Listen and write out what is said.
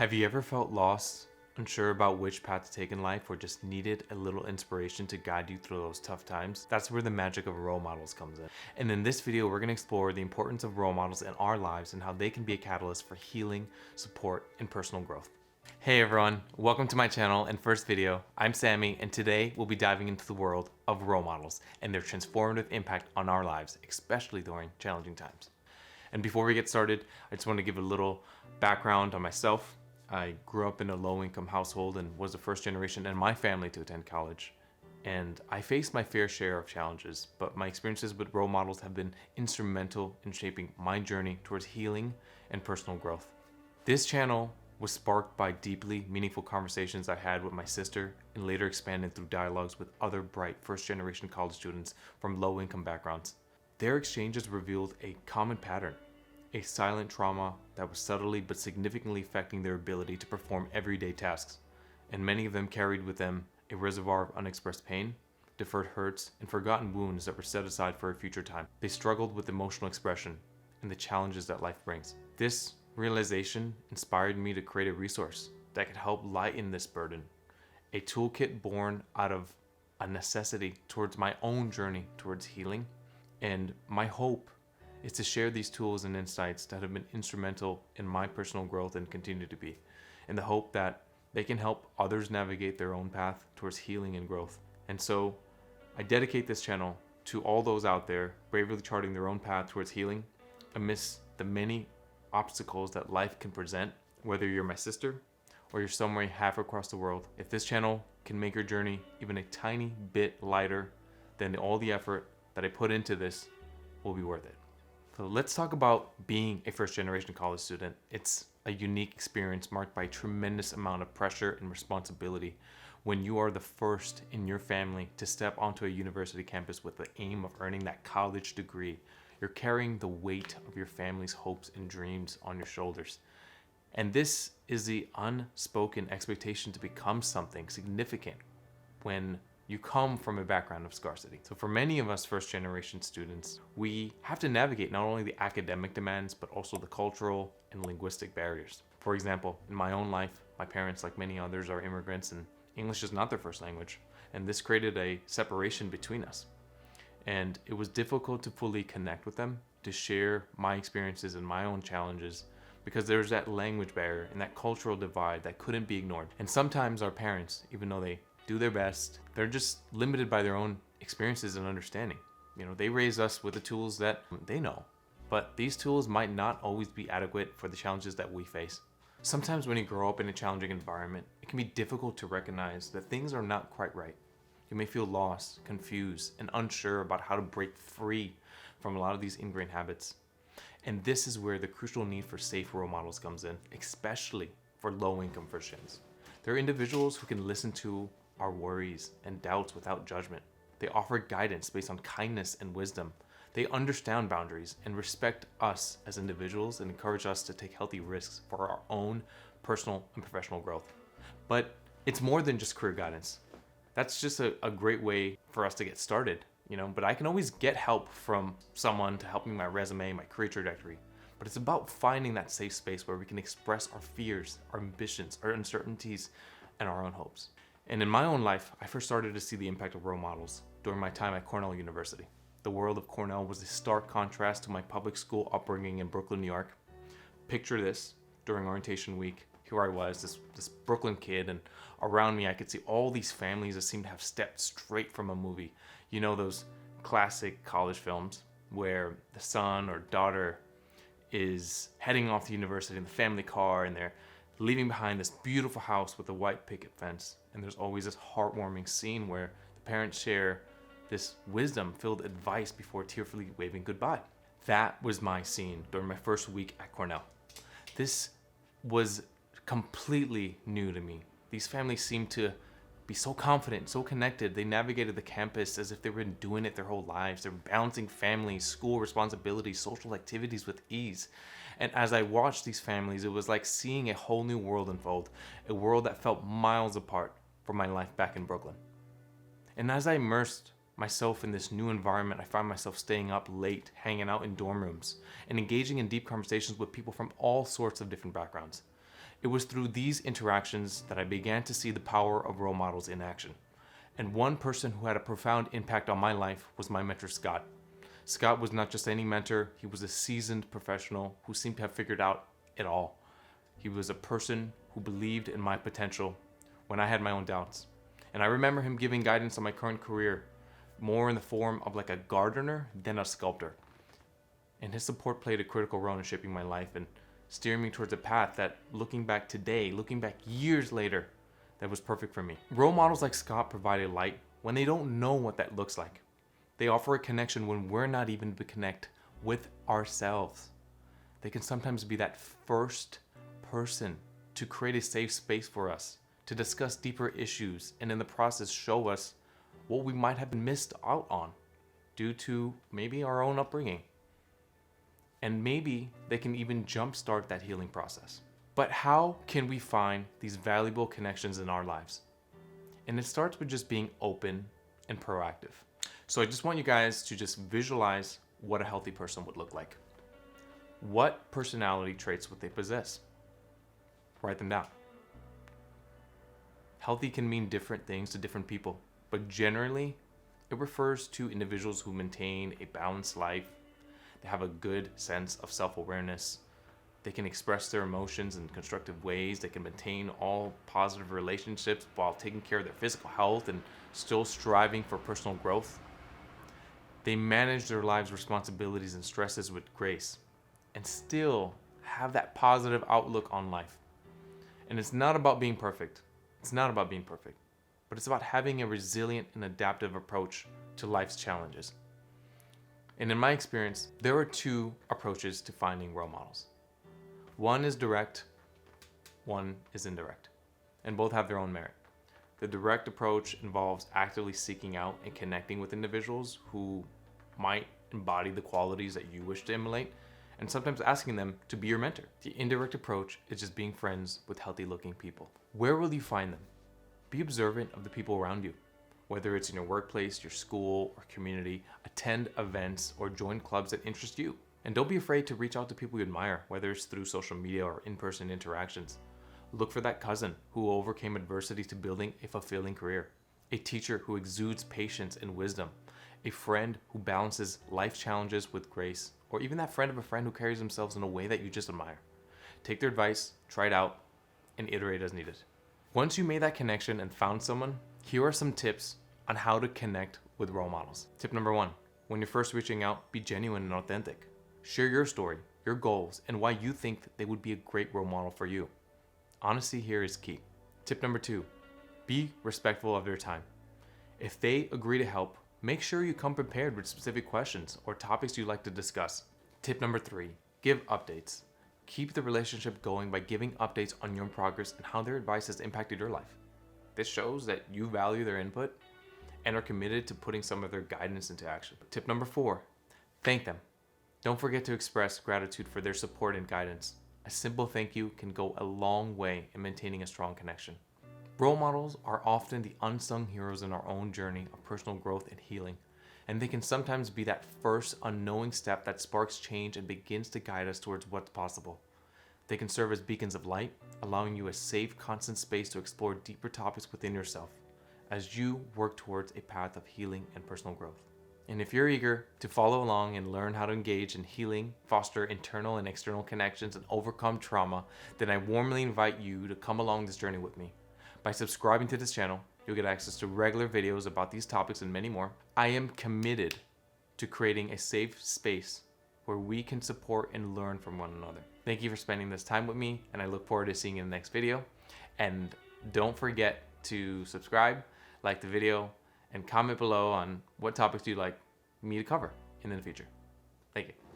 Have you ever felt lost, unsure about which path to take in life, or just needed a little inspiration to guide you through those tough times? That's where the magic of role models comes in. And in this video, we're going to explore the importance of role models in our lives and how they can be a catalyst for healing, support, and personal growth. Hey everyone, welcome to my channel and first video. I'm Sammy, and today we'll be diving into the world of role models and their transformative impact on our lives, especially during challenging times. And before we get started, I just want to give a little background on myself. I grew up in a low-income household and was the first generation in my family to attend college. And I faced my fair share of challenges, but my experiences with role models have been instrumental in shaping my journey towards healing and personal growth. This channel was sparked by deeply meaningful conversations I had with my sister and later expanded through dialogues with other bright first-generation college students from low-income backgrounds. Their exchanges revealed a common pattern, a silent trauma that was subtly but significantly affecting their ability to perform everyday tasks, and many of them carried with them a reservoir of unexpressed pain, deferred hurts, and forgotten wounds that were set aside for a future time. They struggled with emotional expression and the challenges that life brings. This realization inspired me to create a resource that could help lighten this burden, a toolkit born out of a necessity towards my own journey towards healing. And my hope is to share these tools and insights that have been instrumental in my personal growth and continue to be, in the hope that they can help others navigate their own path towards healing and growth. And so I dedicate this channel to all those out there bravely charting their own path towards healing amidst the many obstacles that life can present, whether you're my sister or you're somewhere half across the world. If this channel can make your journey even a tiny bit lighter, then all the effort that I put into this will be worth it. So let's talk about being a first-generation college student. It's a unique experience marked by a tremendous amount of pressure and responsibility when you are the first in your family to step onto a university campus with the aim of earning that college degree. You're carrying the weight of your family's hopes and dreams on your shoulders. And this is the unspoken expectation to become something significant when you come from a background of scarcity. So for many of us first-generation students, we have to navigate not only the academic demands, but also the cultural and linguistic barriers. For example, in my own life, my parents, like many others, are immigrants and English is not their first language. And this created a separation between us. And it was difficult to fully connect with them, to share my experiences and my own challenges, because there's that language barrier and that cultural divide that couldn't be ignored. And sometimes our parents, even though they do their best, they're just limited by their own experiences and understanding. You know, they raise us with the tools that they know, but these tools might not always be adequate for the challenges that we face. Sometimes when you grow up in a challenging environment, it can be difficult to recognize that things are not quite right. You may feel lost, confused, and unsure about how to break free from a lot of these ingrained habits. And this is where the crucial need for safe role models comes in, especially for low-income first-gens. They're individuals who can listen to our worries and doubts without judgment. They offer guidance based on kindness and wisdom. They understand boundaries and respect us as individuals and encourage us to take healthy risks for our own personal and professional growth. But it's more than just career guidance. That's just a great way for us to get started, but I can always get help from someone to help me my resume, my career trajectory. But it's about finding that safe space where we can express our fears, our ambitions, our uncertainties, and our own hopes. And in my own life, I first started to see the impact of role models during my time at Cornell University. The world of Cornell was a stark contrast to my public school upbringing in Brooklyn, New York. Picture this, during orientation week, here I was, this Brooklyn kid, and around me I could see all these families that seemed to have stepped straight from a movie. You know, those classic college films where the son or daughter is heading off to university in the family car and they're leaving behind this beautiful house with a white picket fence. And there's always this heartwarming scene where the parents share this wisdom-filled advice before tearfully waving goodbye. That was my scene during my first week at Cornell. This was completely new to me. These families seemed to be so confident, so connected. They navigated the campus as if they were doing it their whole lives. They were balancing families, school responsibilities, social activities with ease. And as I watched these families, it was like seeing a whole new world unfold, a world that felt miles apart from my life back in Brooklyn. And as I immersed myself in this new environment, I found myself staying up late, hanging out in dorm rooms, and engaging in deep conversations with people from all sorts of different backgrounds. It was through these interactions that I began to see the power of role models in action. And one person who had a profound impact on my life was my mentor, Scott. Scott was not just any mentor, he was a seasoned professional who seemed to have figured out it all. He was a person who believed in my potential when I had my own doubts. And I remember him giving guidance on my current career, more in the form of like a gardener than a sculptor. And his support played a critical role in shaping my life and steering me towards a path that, looking back today, looking back years later, that was perfect for me. Role models like Scott provide a light when they don't know what that looks like. They offer a connection when we're not even to connect with ourselves. They can sometimes be that first person to create a safe space for us, to discuss deeper issues, and in the process show us what we might have missed out on due to maybe our own upbringing. And maybe they can even jumpstart that healing process. But how can we find these valuable connections in our lives? And it starts with just being open and proactive. So I just want you guys to just visualize what a healthy person would look like. What personality traits would they possess? Write them down. Healthy can mean different things to different people, but generally it refers to individuals who maintain a balanced life. They have a good sense of self-awareness. They can express their emotions in constructive ways. They can maintain all positive relationships while taking care of their physical health and still striving for personal growth. They manage their lives' responsibilities and stresses with grace and still have that positive outlook on life. And it's not about being perfect. It's not about being perfect, but it's about having a resilient and adaptive approach to life's challenges. And in my experience, there are two approaches to finding role models. One is direct, one is indirect, and both have their own merit. The direct approach involves actively seeking out and connecting with individuals who might embody the qualities that you wish to emulate, and sometimes asking them to be your mentor. The indirect approach is just being friends with healthy-looking people. Where will you find them? Be observant of the people around you. Whether it's in your workplace, your school, or community, attend events or join clubs that interest you. And don't be afraid to reach out to people you admire, whether it's through social media or in-person interactions. Look for that cousin who overcame adversity to building a fulfilling career, a teacher who exudes patience and wisdom, a friend who balances life challenges with grace, or even that friend of a friend who carries themselves in a way that you just admire. Take their advice, try it out, and iterate as needed. Once you made that connection and found someone, here are some tips on how to connect with role models. Tip number 1, when you're first reaching out, be genuine and authentic. Share your story, your goals, and why you think that they would be a great role model for you. Honesty here is key. Tip number 2, be respectful of their time. If they agree to help, make sure you come prepared with specific questions or topics you'd like to discuss. Tip number 3, give updates. Keep the relationship going by giving updates on your progress and how their advice has impacted your life. This shows that you value their input and are committed to putting some of their guidance into action. Tip number 4, thank them. Don't forget to express gratitude for their support and guidance. A simple thank you can go a long way in maintaining a strong connection. Role models are often the unsung heroes in our own journey of personal growth and healing, and they can sometimes be that first unknowing step that sparks change and begins to guide us towards what's possible. They can serve as beacons of light, allowing you a safe, constant space to explore deeper topics within yourself as you work towards a path of healing and personal growth. And if you're eager to follow along and learn how to engage in healing, foster internal and external connections, and overcome trauma, then I warmly invite you to come along this journey with me. By subscribing to this channel, you'll get access to regular videos about these topics and many more. I am committed to creating a safe space where we can support and learn from one another. Thank you for spending this time with me, and I look forward to seeing you in the next video. And don't forget to subscribe, like the video, and comment below on what topics you'd like me to cover in the future. Thank you.